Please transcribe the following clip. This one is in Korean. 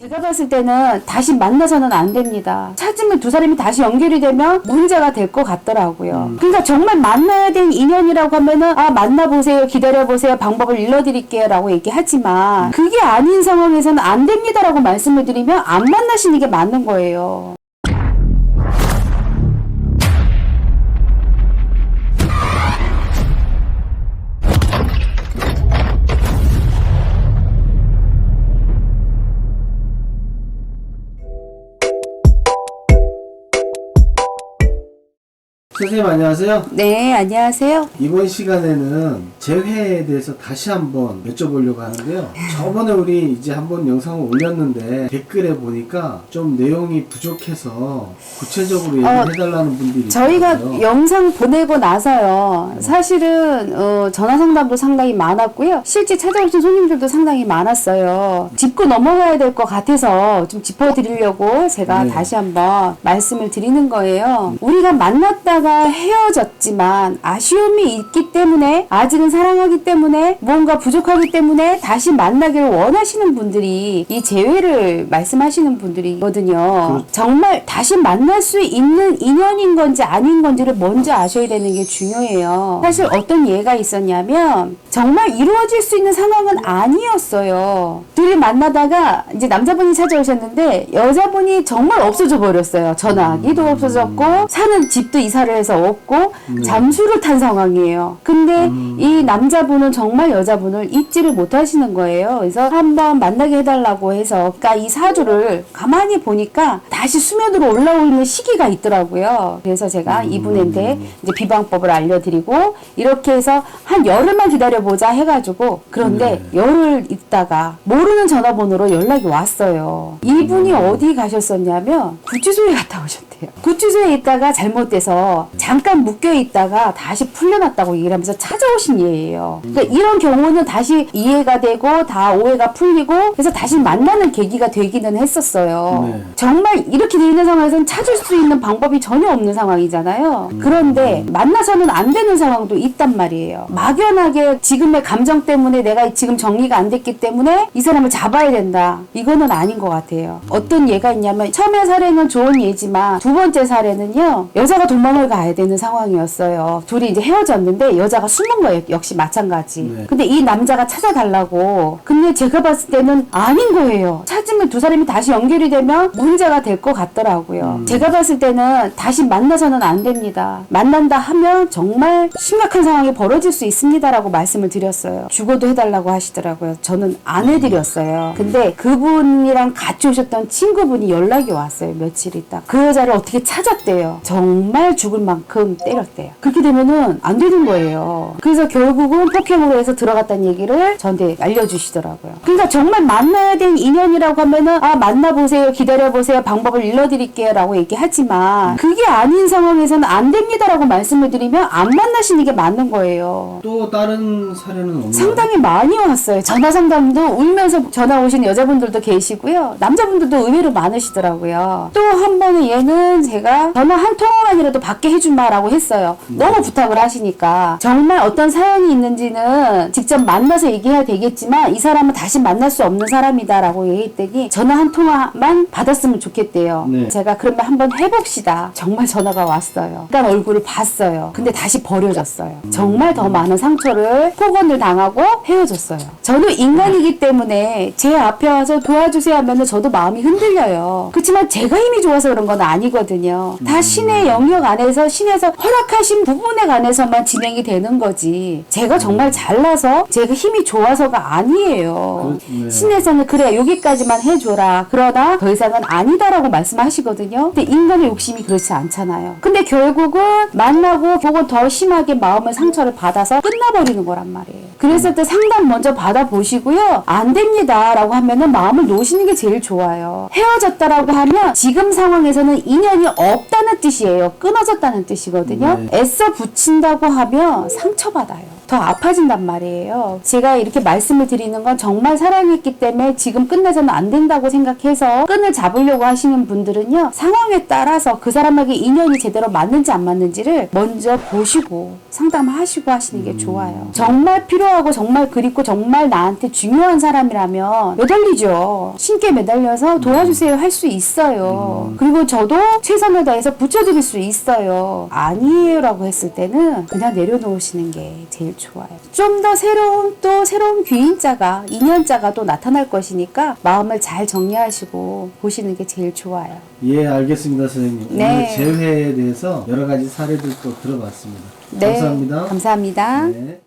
제가 봤을 때는 다시 만나서는 안 됩니다. 찾으면 두 사람이 다시 연결이 되면 문제가 될 것 같더라고요. 그러니까 정말 만나야 될 인연이라고 하면은 만나보세요, 기다려보세요, 방법을 일러드릴게요 라고 얘기하지만 그게 아닌 상황에서는 안 됩니다 라고 말씀을 드리면 안 만나시는 게 맞는 거예요. 선생님 안녕하세요. 네, 안녕하세요. 이번 시간에는 재회에 대해서 다시 한번 여쭤보려고 하는데요. 저번에 우리 이제 한번 영상을 올렸는데 댓글에 보니까 좀 내용이 부족해서 구체적으로 얘기해달라는 분들이 저희가 있어요. 영상 보내고 나서요. 사실은 전화 상담도 상당히 많았고요. 실제 찾아오신 손님들도 상당히 많았어요. 짚고 넘어가야 될 것 같아서 좀 짚어드리려고 제가 네. 다시 한번 말씀을 드리는 거예요. 우리가 만났다가 헤어졌지만 아쉬움이 있기 때문에, 아직은 사랑하기 때문에, 무언가 부족하기 때문에 다시 만나기를 원하시는 분들이 이 재회를 말씀하시는 분들이거든요. 정말 다시 만날 수 있는 인연인 건지 아닌 건지를 먼저 아셔야 되는 게 중요해요. 사실 어떤 예가 있었냐면 정말 이루어질 수 있는 상황은 아니었어요. 둘이 만나다가 이제 남자분이 찾아오셨는데 여자분이 정말 없어져 버렸어요. 전화기도 없어졌고 사는 집도 이사를 해서 없고 잠수를 탄 상황이에요. 근데 이 남자분은 정말 여자분을 잊지를 못하시는 거예요. 그래서 한번 만나게 해달라고 해서, 그러니까 이 사주를 가만히 보니까 다시 수면으로 올라오는 시기가 있더라고요. 그래서 제가 이분한테 이제 비방법을 알려드리고 이렇게 해서 한 열흘만 기다려보자 해가지고, 그런데 열흘 있다가 모르는 전화번호로 연락이 왔어요. 이분이 어디 가셨었냐면 구치소에 갔다 오셨대요. 구치소에 있다가 잘못돼서 잠깐 묶여 있다가 다시 풀려났다고 얘기를 하면서 찾아오신 예예요. 그러니까 이런 경우는 다시 이해가 되고 다 오해가 풀리고 그래서 다시 만나는 계기가 되기는 했었어요. 네. 정말 이렇게 돼 있는 상황에서는 찾을 수 있는 방법이 전혀 없는 상황이잖아요. 그런데 만나서는 안 되는 상황도 있단 말이에요. 막연하게 지금의 감정 때문에 내가 지금 정리가 안 됐기 때문에 이 사람을 잡아야 된다. 이거는 아닌 것 같아요. 어떤 예가 있냐면 처음에 사례는 좋은 예지만 두 번째 사례는요. 여자가 도망을 가야 되는 상황이었어요. 둘이 이제 헤어졌는데 여자가 숨은 거예요. 역시 마찬가지. 네. 근데 이 남자가 찾아달라고. 근데 제가 봤을 때는 아닌 거예요. 찾으면 두 사람이 다시 연결이 되면 문제가 될 것 같더라고요. 제가 봤을 때는 다시 만나서는 안 됩니다. 만난다 하면 정말 심각한 상황이 벌어질 수 있습니다라고 말씀을 드렸어요. 죽어도 해달라고 하시더라고요. 저는 안 해드렸어요. 근데 그분이랑 같이 오셨던 친구분이 연락이 왔어요. 며칠 있다. 그 여자를 어떻게 찾았대요. 정말 죽을 만큼 때렸대요. 그렇게 되면은 안 되는 거예요. 그래서 결국은 폭행으로 해서 들어갔다는 얘기를 저한테 알려주시더라고요. 그러니까 정말 만나야 될 인연이라고 하면은 만나보세요, 기다려보세요, 방법을 일러드릴게요 라고 얘기하지만 그게 아닌 상황에서는 안 됩니다 라고 말씀을 드리면 안 만나시는 게 맞는 거예요. 또 다른 사례는 없나요? 상당히 많이 왔어요. 전화 상담도 울면서 전화 오시는 여자분들도 계시고요. 남자분들도 의외로 많으시더라고요. 또 한 번은 얘는 제가 전화 한 통화만이라도 받게 해주마라고 했어요. 너무 부탁을 하시니까. 정말 어떤 사연이 있는지는 직접 만나서 얘기해야 되겠지만 이 사람은 다시 만날 수 없는 사람이다 라고 얘기했더니 전화 한 통화만 받았으면 좋겠대요. 네. 제가 그러면 한번 해봅시다. 정말 전화가 왔어요. 일단 얼굴을 봤어요. 근데 다시 버려졌어요. 정말 더 많은 상처를 폭언을 당하고 헤어졌어요. 저도 인간이기 때문에 제 앞에 와서 도와주세요 하면은 저도 마음이 흔들려요. 그렇지만 제가 힘이 좋아서 그런 건 아니거든요. 다 신의 영역 안에서 신에서 허락하신 부분에 관해서만 진행이 되는 거지. 제가 정말 잘나서 제가 힘이 좋아서가 아니에요. 네. 신에서는 그래 여기까지만 해줘라. 그러나 더 이상은 아니다라고 말씀하시거든요. 근데 인간의 욕심이 그렇지 않잖아요. 근데 결국은 만나고 혹은 더 심하게 마음의 상처를 받아서 끝나버리는 거란 말이에요. 그랬을 때 상담 먼저 받아보시고요. 안 됩니다 라고 하면은 마음을 놓으시는 게 제일 좋아요. 헤어졌다라고 하면 지금 상황에서는 인연 인연이 없다는 뜻이에요. 끊어졌다는 뜻이거든요. 네. 애써 붙인다고 하면 상처받아요. 더 아파진단 말이에요. 제가 이렇게 말씀을 드리는 건 정말 사랑했기 때문에 지금 끝내서는 안 된다고 생각해서 끈을 잡으려고 하시는 분들은요, 상황에 따라서 그 사람에게 인연이 제대로 맞는지 안 맞는지를 먼저 보시고 상담하시고 하시는 게 좋아요. 정말 필요하고 정말 그립고 정말 나한테 중요한 사람이라면 매달리죠. 신께 매달려서 도와주세요 할 수 있어요. 그리고 저도 최선을 다해서 붙여드릴 수 있어요. 아니에요 라고 했을 때는 그냥 내려놓으시는 게 제일 좋아요. 좀 더 새로운 귀인자가, 인연자가 또 나타날 것이니까 마음을 잘 정리하시고 보시는 게 제일 좋아요. 예, 알겠습니다, 선생님. 네. 오늘 재회에 대해서 여러 가지 사례들 또 들어봤습니다. 네, 감사합니다. 감사합니다. 네.